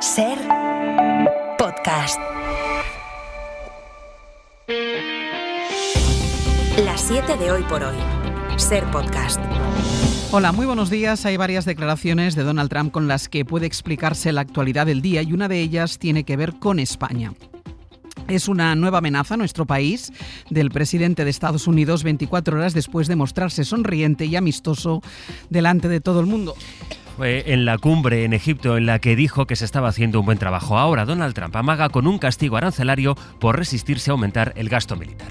Ser podcast. Las 7 de hoy por hoy. Ser podcast. Hola, muy buenos días. Hay varias declaraciones de Donald Trump con las que puede explicarse la actualidad del día y una de ellas tiene que ver con España. Es una nueva amenaza a nuestro país del presidente de Estados Unidos 24 horas después de mostrarse sonriente y amistoso delante de todo el mundo. Fue en la cumbre en Egipto en la que dijo que se estaba haciendo un buen trabajo. Ahora Donald Trump amaga con un castigo arancelario por resistirse a aumentar el gasto militar.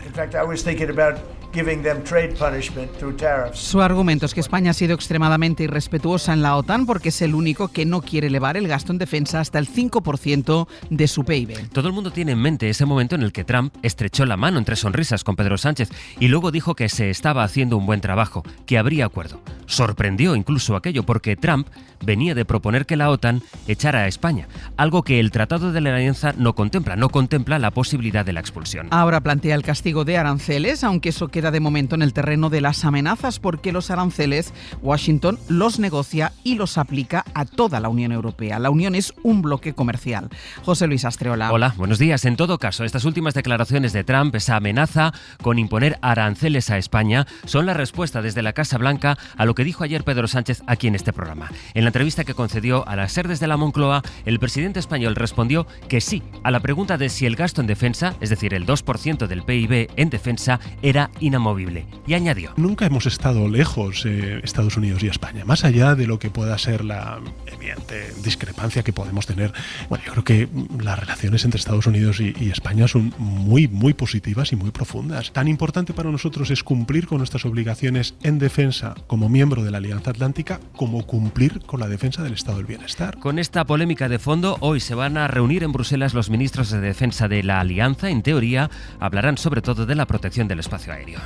Su argumento es que España ha sido extremadamente irrespetuosa en la OTAN porque es el único que no quiere elevar el gasto en defensa hasta el 5% de su PIB. Todo el mundo tiene en mente ese momento en el que Trump estrechó la mano entre sonrisas con Pedro Sánchez y luego dijo que se estaba haciendo un buen trabajo, que habría acuerdo. Sorprendió incluso aquello porque Trump venía de proponer que la OTAN echara a España, algo que el Tratado de la Alianza no contempla la posibilidad de la expulsión. Ahora plantea el castigo de aranceles, aunque eso queda de momento en el terreno de las amenazas, porque los aranceles Washington los negocia y los aplica a toda la Unión Europea. La Unión es un bloque comercial. José Luis Astreola. Hola, buenos días. En todo caso, estas últimas declaraciones de Trump, esa amenaza con imponer aranceles a España, son la respuesta desde la Casa Blanca a lo que dijo ayer Pedro Sánchez aquí en este programa. En la entrevista que concedió a las SER desde la Moncloa, el presidente español respondió que sí a la pregunta de si el gasto en defensa, es decir, el 2% del PIB en defensa, era inamovible. Y añadió: nunca hemos estado lejos, Estados Unidos y España, más allá de lo que pueda ser la evidente discrepancia que podemos tener. Bueno, yo creo que las relaciones entre Estados Unidos y España son muy, muy positivas y muy profundas. Tan importante para nosotros es cumplir con nuestras obligaciones en defensa como miembro de la Alianza Atlántica, como cumplir con la defensa del Estado del Bienestar. Con esta polémica de fondo, hoy se van a reunir en Bruselas los ministros de defensa de la Alianza. En teoría, hablarán sobre todo de la protección del espacio aéreo.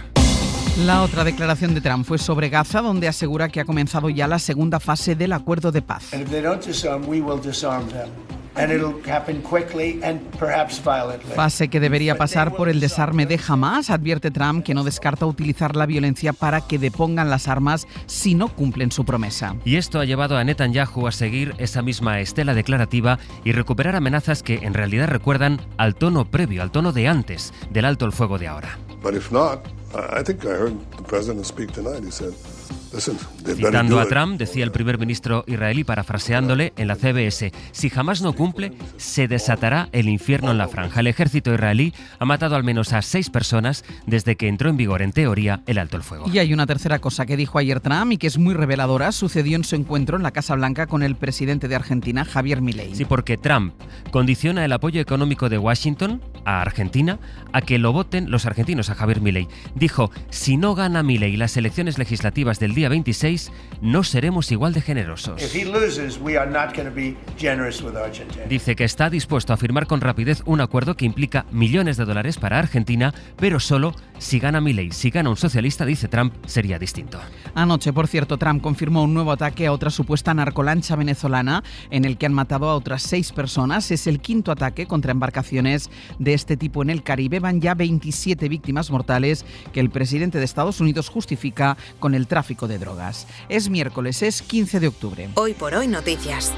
La otra declaración de Trump fue sobre Gaza, donde asegura que ha comenzado ya la segunda fase del acuerdo de paz. Fase que debería pasar por el desarme de Hamás. Advierte Trump que no descarta utilizar la violencia para que depongan las armas si no cumplen su promesa. Y esto ha llevado a Netanyahu a seguir esa misma estela declarativa y recuperar amenazas que en realidad recuerdan al tono previo, al tono de antes del alto el fuego de ahora. Citando a Trump, decía el primer ministro israelí, parafraseándole en la CBS: si Hamás no cumple, se desatará el infierno en la franja. El ejército israelí ha matado al menos a 6 personas desde que entró en vigor, en teoría, el alto el fuego. Y hay una tercera cosa que dijo ayer Trump y que es muy reveladora. Sucedió en su encuentro en la Casa Blanca con el presidente de Argentina, Javier Milei. Sí, porque Trump condiciona el apoyo económico de Washington a Argentina a que lo voten los argentinos a Javier Milei. Dijo: si no gana Milei las elecciones legislativas del día 26, no seremos igual de generosos. Dice que está dispuesto a firmar con rapidez un acuerdo que implica millones de dólares para Argentina, pero solo si gana Milei. Si gana un socialista, dice Trump, sería distinto. Anoche, por cierto, Trump confirmó un nuevo ataque a otra supuesta narcolancha venezolana en el que han matado a otras 6 personas. Es el quinto ataque contra embarcaciones de este tipo en el Caribe. Van ya 27 víctimas mortales que el presidente de Estados Unidos justifica con el tráfico de drogas. Es miércoles, es 15 de octubre. Hoy por hoy noticias.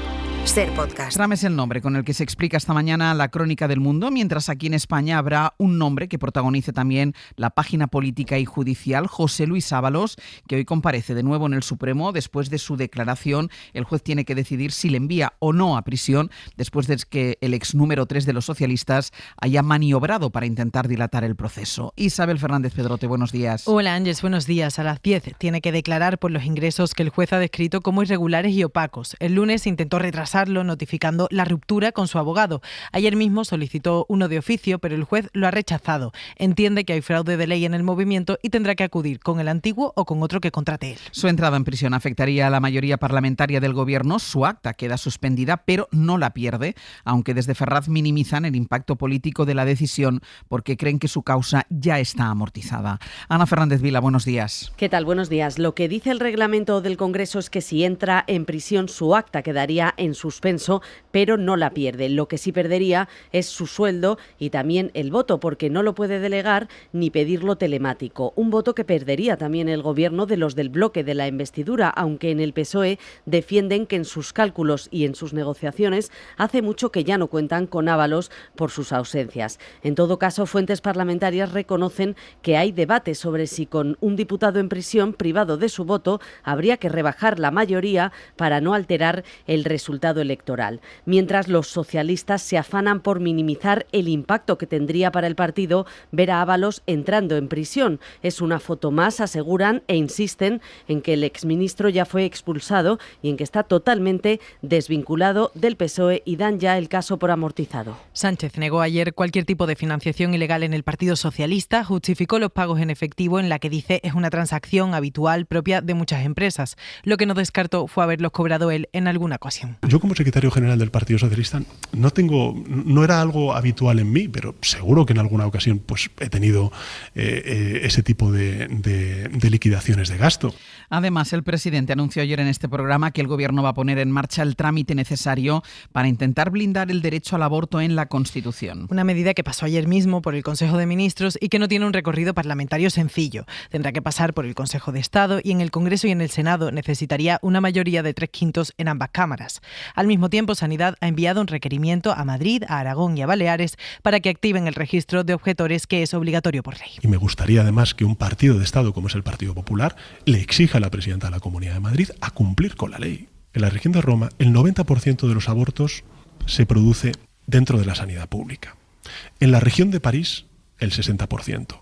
Ser podcast. Trump es el nombre con el que se explica esta mañana la crónica del mundo, mientras aquí en España habrá un nombre que protagonice también la página política y judicial: José Luis Ábalos, que hoy comparece de nuevo en el Supremo. Después de su declaración, el juez tiene que decidir si le envía o no a prisión, después de que el ex número 3 de los socialistas haya maniobrado para intentar dilatar el proceso. Isabel Fernández Pedrote, buenos días. Hola Ángeles, buenos días. A las 10 tiene que declarar por los ingresos que el juez ha descrito como irregulares y opacos. El lunes intentó retrasarlo notificando la ruptura con su abogado. Ayer mismo solicitó uno de oficio, pero el juez lo ha rechazado. Entiende que hay fraude de ley en el movimiento y tendrá que acudir con el antiguo o con otro que contrate él. Su entrada en prisión afectaría a la mayoría parlamentaria del gobierno. Su acta queda suspendida, pero no la pierde, aunque desde Ferraz minimizan el impacto político de la decisión porque creen que su causa ya está amortizada. Ana Fernández Vila, buenos días. ¿Qué tal? Buenos días. Lo que dice el reglamento del Congreso es que si entra en prisión, su acta quedaría en suspenso, pero no la pierde. Lo que sí perdería es su sueldo y también el voto, porque no lo puede delegar ni pedirlo telemático. Un voto que perdería también el gobierno de los del bloque de la investidura, aunque en el PSOE defienden que en sus cálculos y en sus negociaciones hace mucho que ya no cuentan con Ábalos por sus ausencias. En todo caso, fuentes parlamentarias reconocen que hay debate sobre si con un diputado en prisión privado de su voto habría que rebajar la mayoría para no alterar el resultado electoral. Mientras los socialistas se afanan por minimizar el impacto que tendría para el partido ver a Ábalos entrando en prisión. Es una foto más, aseguran, e insisten en que el exministro ya fue expulsado y en que está totalmente desvinculado del PSOE y dan ya el caso por amortizado. Sánchez negó ayer cualquier tipo de financiación ilegal en el Partido Socialista, justificó los pagos en efectivo en la que dice es una transacción habitual propia de muchas empresas. Lo que no descartó fue haberlos cobrado él en alguna ocasión. Yo como secretario general del Partido Socialista no era algo habitual en mí, pero seguro que en alguna ocasión pues he tenido ese tipo de liquidaciones de gasto. Además, el presidente anunció ayer en este programa que el Gobierno va a poner en marcha el trámite necesario para intentar blindar el derecho al aborto en la Constitución. Una medida que pasó ayer mismo por el Consejo de Ministros y que no tiene un recorrido parlamentario sencillo. Tendrá que pasar por el Consejo de Estado y en el Congreso y en el Senado necesitaría una mayoría de 3/5 en ambas cámaras. Al mismo tiempo, Sanidad ha enviado un requerimiento a Madrid, a Aragón y a Baleares para que activen el registro de objetores, que es obligatorio por ley. Y me gustaría además que un partido de Estado como es el Partido Popular le exija a la presidenta de la Comunidad de Madrid a cumplir con la ley. En la región de Roma, el 90% de los abortos se produce dentro de la sanidad pública. En la región de París, el 60%.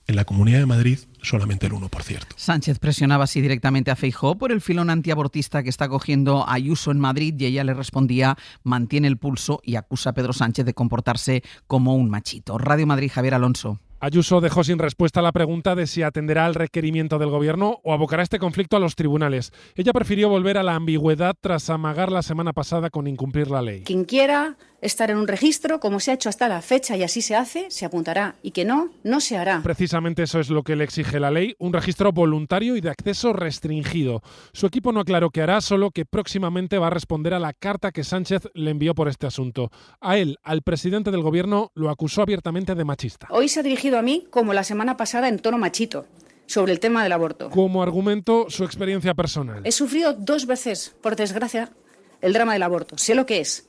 En la Comunidad de Madrid, solamente el 1%. Sánchez presionaba así directamente a Feijóo por el filón antiabortista que está cogiendo Ayuso en Madrid y ella le respondía, mantiene el pulso y acusa a Pedro Sánchez de comportarse como un machito. Radio Madrid, Javier Alonso. Ayuso dejó sin respuesta la pregunta de si atenderá al requerimiento del Gobierno o abocará este conflicto a los tribunales. Ella prefirió volver a la ambigüedad tras amagar la semana pasada con incumplir la ley. Quien quiera estar en un registro, como se ha hecho hasta la fecha y así se hace, se apuntará. Y que no se hará. Precisamente eso es lo que le exige la ley, un registro voluntario y de acceso restringido. Su equipo no aclaró qué hará, solo que próximamente va a responder a la carta que Sánchez le envió por este asunto. A él, al presidente del Gobierno, lo acusó abiertamente de machista. Hoy se ha dirigido a mí como la semana pasada en tono machito sobre el tema del aborto. Como argumento, su experiencia personal. He sufrido 2 veces, por desgracia, el drama del aborto. Sé lo que es.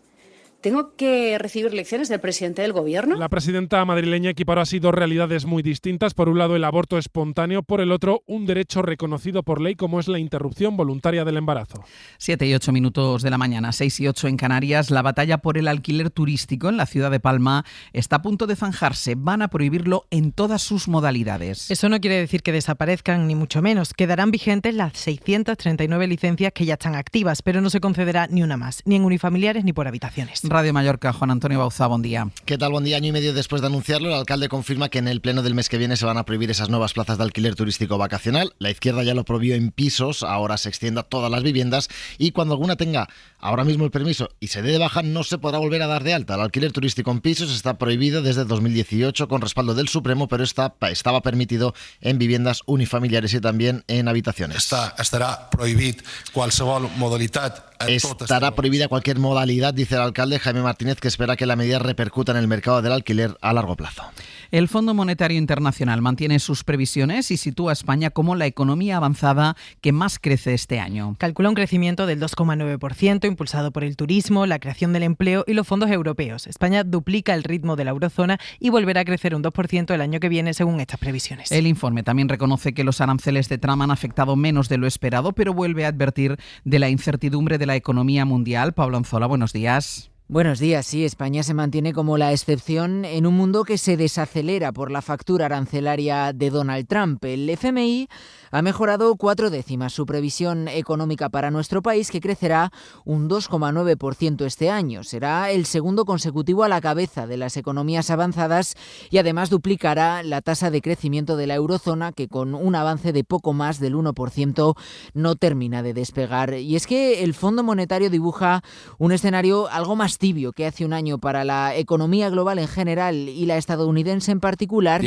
¿Tengo que recibir lecciones del presidente del Gobierno? La presidenta madrileña equiparó así 2 realidades muy distintas. Por un lado, el aborto espontáneo. Por el otro, un derecho reconocido por ley como es la interrupción voluntaria del embarazo. 7 y 8 minutos de la mañana, 6 y 8 en Canarias. La batalla por el alquiler turístico en la ciudad de Palma está a punto de zanjarse. Van a prohibirlo en todas sus modalidades. Eso no quiere decir que desaparezcan, ni mucho menos. Quedarán vigentes las 639 licencias que ya están activas, pero no se concederá ni una más, ni en unifamiliares ni por habitaciones. Radio Mallorca, Juan Antonio Bauzá, buen día. ¿Qué tal? Buen día. Año y medio después de anunciarlo, el alcalde confirma que en el pleno del mes que viene se van a prohibir esas nuevas plazas de alquiler turístico vacacional. La izquierda ya lo prohibió en pisos, ahora se extiende a todas las viviendas y cuando alguna tenga ahora mismo el permiso y se dé de baja, no se podrá volver a dar de alta. El alquiler turístico en pisos está prohibido desde 2018 con respaldo del Supremo, pero estaba permitido en viviendas unifamiliares y también en habitaciones. Estará prohibit qualsevol modalitat. Estará prohibida cualquier modalidad, dice el alcalde Jaime Martínez, que espera que la medida repercuta en el mercado del alquiler a largo plazo. El Fondo Monetario Internacional mantiene sus previsiones y sitúa a España como la economía avanzada que más crece este año. Calcula un crecimiento del 2,9%, impulsado por el turismo, la creación del empleo y los fondos europeos. España duplica el ritmo de la eurozona y volverá a crecer un 2% el año que viene, según estas previsiones. El informe también reconoce que los aranceles de Trump han afectado menos de lo esperado, pero vuelve a advertir de la incertidumbre de la economía mundial. Pablo Anzola, buenos días. Buenos días. Sí, España se mantiene como la excepción en un mundo que se desacelera por la factura arancelaria de Donald Trump. El FMI ha mejorado 4 décimas su previsión económica para nuestro país, que crecerá un 2,9% este año. Será el segundo consecutivo a la cabeza de las economías avanzadas y además duplicará la tasa de crecimiento de la eurozona, que con un avance de poco más del 1% no termina de despegar. Y es que el Fondo Monetario dibuja un escenario algo más más tibio que hace un año para la economía global en general y la estadounidense en particular.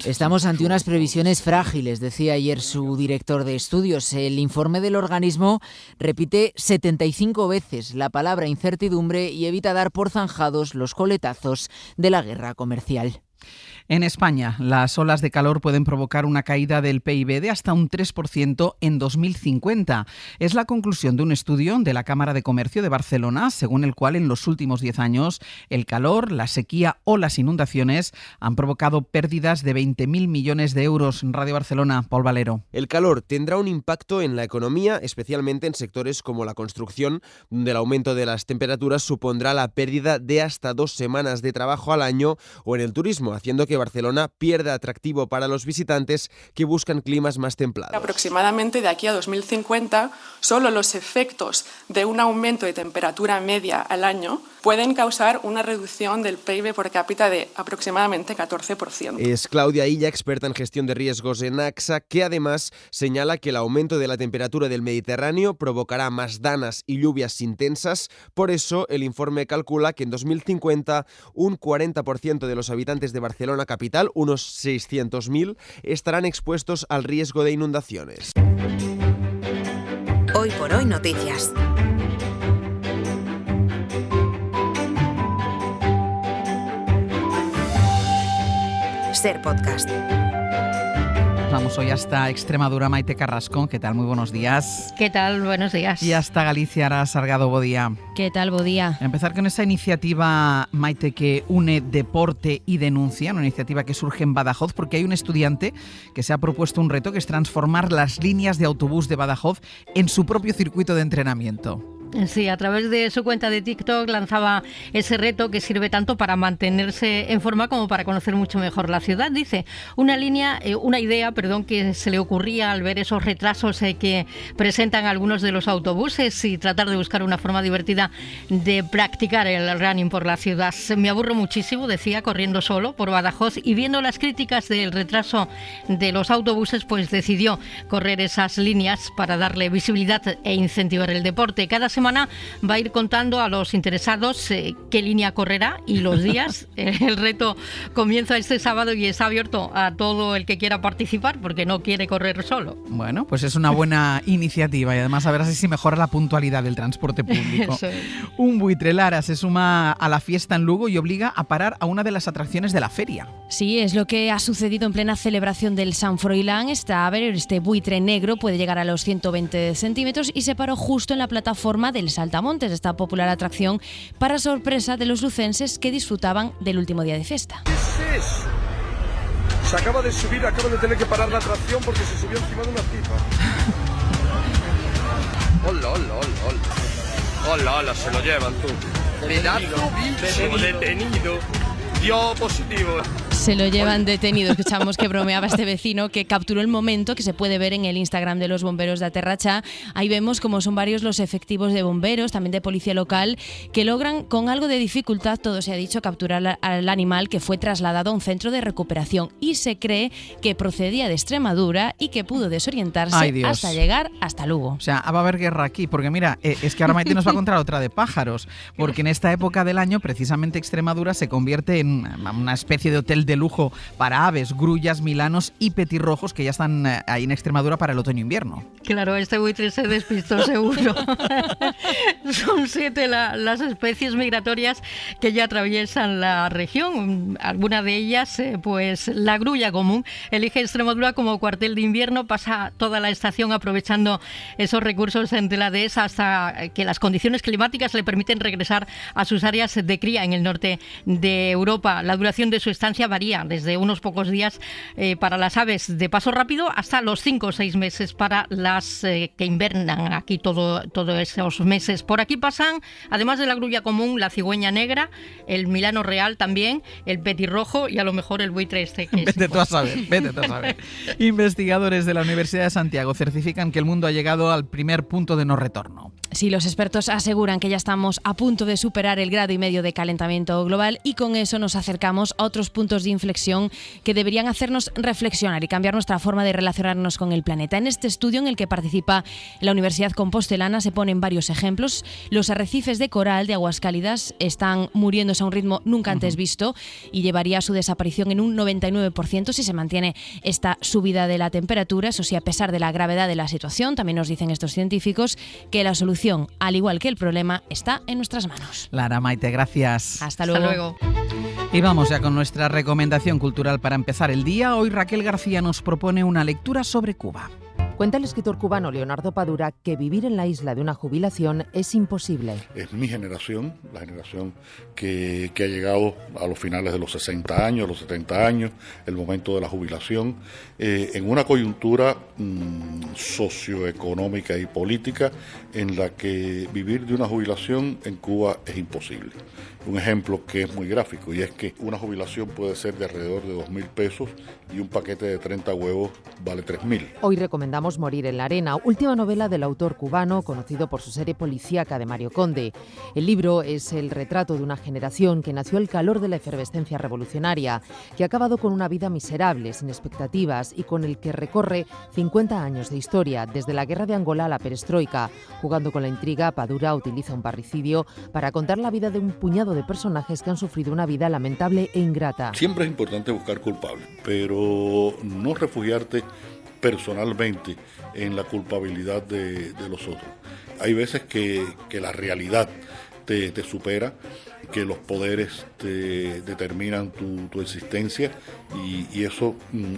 Estamos ante unas previsiones frágiles, decía ayer su director de estudios. El informe del organismo repite 75 veces la palabra incertidumbre y evita dar por zanjados los coletazos de la guerra comercial. En España, las olas de calor pueden provocar una caída del PIB de hasta un 3% en 2050. Es la conclusión de un estudio de la Cámara de Comercio de Barcelona, según el cual en los últimos 10 años el calor, la sequía o las inundaciones han provocado pérdidas de 20.000 millones de euros. En Radio Barcelona, Paul Valero. El calor tendrá un impacto en la economía, especialmente en sectores como la construcción, donde el aumento de las temperaturas supondrá la pérdida de hasta 2 semanas de trabajo al año, o en el turismo, haciendo que Barcelona pierda atractivo para los visitantes que buscan climas más templados. Aproximadamente de aquí a 2050, solo los efectos de un aumento de temperatura media al año pueden causar una reducción del PIB por cápita de aproximadamente 14%. Es Claudia Illa, experta en gestión de riesgos en AXA, que además señala que el aumento de la temperatura del Mediterráneo provocará más danas y lluvias intensas. Por eso, el informe calcula que en 2050 un 40% de los habitantes de Barcelona capital, unos 600.000, estarán expuestos al riesgo de inundaciones. Hoy por hoy noticias. Ser Podcast. Vamos hoy hasta Extremadura, Maite Carrasco. ¿Qué tal? Muy buenos días. ¿Qué tal? Buenos días. Y hasta Galicia, Ara Sargado, Bodía. ¿Qué tal, Bodía? Empezar con esa iniciativa, Maite, que une deporte y denuncia, una iniciativa que surge en Badajoz, porque hay un estudiante que se ha propuesto un reto que es transformar las líneas de autobús de Badajoz en su propio circuito de entrenamiento. Sí, a través de su cuenta de TikTok lanzaba ese reto que sirve tanto para mantenerse en forma como para conocer mucho mejor la ciudad. Dice, una idea que se le ocurría al ver esos retrasos que presentan algunos de los autobuses y tratar de buscar una forma divertida de practicar el running por la ciudad. Me aburro muchísimo, decía, corriendo solo por Badajoz, y viendo las críticas del retraso de los autobuses, pues decidió correr esas líneas para darle visibilidad e incentivar el deporte. Cada semana va a ir contando a los interesados qué línea correrá y los días. El reto comienza este sábado y está abierto a todo el que quiera participar porque no quiere correr solo. Bueno, pues es una buena iniciativa y además a ver si mejora la puntualidad del transporte público. Un buitre, Lara, se suma a la fiesta en Lugo y obliga a parar a una de las atracciones de la feria. Sí, es lo que ha sucedido en plena celebración del San Froilán. Este buitre negro puede llegar a los 120 centímetros y se paró justo en la plataforma del Saltamontes, esta popular atracción, para sorpresa de los lucenses que disfrutaban del último día de fiesta. Se acaba de subir, acaba de tener que parar la atracción porque se subió encima de una tipa. Hola, hola, hola, hola. Hola, hola, se lo llevan tú. Pedazo bicho detenido. Dio positivo. Se lo llevan detenido. Escuchamos que bromeaba este vecino que capturó el momento, que se puede ver en el Instagram de los bomberos de Aterrachá. Ahí vemos cómo son varios los efectivos de bomberos, también de policía local, que logran con algo de dificultad, todo se ha dicho, capturar al animal, que fue trasladado a un centro de recuperación y se cree que procedía de Extremadura y que pudo desorientarse hasta llegar hasta Lugo. O sea, va a haber guerra aquí, porque mira, es que ahora Maite nos va a contar otra de pájaros, porque en esta época del año precisamente Extremadura se convierte en una especie de hotel de lujo para aves, grullas, milanos y petirrojos que ya están ahí en Extremadura para el otoño-invierno. Claro, este buitre se despistó seguro. Son 7 las especies migratorias que ya atraviesan la región. Alguna de ellas, pues la grulla común, elige Extremadura como cuartel de invierno, pasa toda la estación aprovechando esos recursos de la dehesa hasta que las condiciones climáticas le permiten regresar a sus áreas de cría en el norte de Europa. La duración de su estancia varía desde unos pocos días para las aves de paso rápido hasta los 5 o 6 meses para las que invernan aquí todos esos meses. Por aquí pasan, además de la grulla común, la cigüeña negra, el milano real también, el petirrojo y a lo mejor el buitre Vete tú a saber. Investigadores de la Universidad de Santiago certifican que el mundo ha llegado al primer punto de no retorno. Sí, los expertos aseguran que ya estamos a punto de superar el 1,5 grados de calentamiento global y con eso nos acercamos a otros puntos de inflexión que deberían hacernos reflexionar y cambiar nuestra forma de relacionarnos con el planeta. En este estudio en el que participa la Universidad Compostelana se ponen varios ejemplos. Los arrecifes de coral de aguas cálidas están muriéndose a un ritmo nunca antes visto y llevaría a su desaparición en un 99% si se mantiene esta subida de la temperatura. Eso sí, a pesar de la gravedad de la situación, también nos dicen estos científicos que la solución, al igual que el problema, está en nuestras manos. Lara, Maite, gracias. Hasta luego. Y vamos ya con nuestra recomendación cultural para empezar el día. Hoy Raquel García nos propone una lectura sobre Cuba. Cuenta el escritor cubano Leonardo Padura que vivir en la isla de una jubilación es imposible. Es mi generación, la generación que ha llegado a los finales de los 60 años, los 70 años, el momento de la jubilación, en una coyuntura socioeconómica y política en la que vivir de una jubilación en Cuba es imposible. Un ejemplo que es muy gráfico, y es que una jubilación puede ser de alrededor de 2.000 pesos y un paquete de 30 huevos vale 3.000. Hoy recomendamos Morir en la arena, última novela del autor cubano conocido por su serie policíaca de Mario Conde. El libro es el retrato de una generación que nació al calor de la efervescencia revolucionaria, que ha acabado con una vida miserable, sin expectativas y con el que recorre 50 años de historia, desde la guerra de Angola a la perestroika. Jugando con la intriga, Padura utiliza un parricidio para contar la vida de un puñado de personajes que han sufrido una vida lamentable e ingrata. Siempre es importante buscar culpables, pero no refugiarte personalmente en la culpabilidad de los otros. Hay veces que la realidad te supera, que los poderes te determinan tu existencia y eso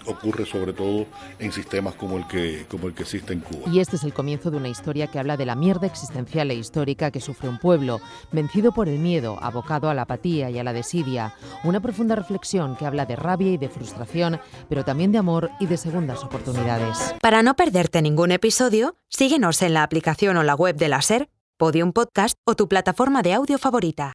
ocurre sobre todo en sistemas como el que existe en Cuba. Y este es el comienzo de una historia que habla de la mierda existencial e histórica que sufre un pueblo, vencido por el miedo, abocado a la apatía y a la desidia. Una profunda reflexión que habla de rabia y de frustración, pero también de amor y de segundas oportunidades. Para no perderte ningún episodio, síguenos en la aplicación o la web de la SER, Podium Podcast o tu plataforma de audio favorita.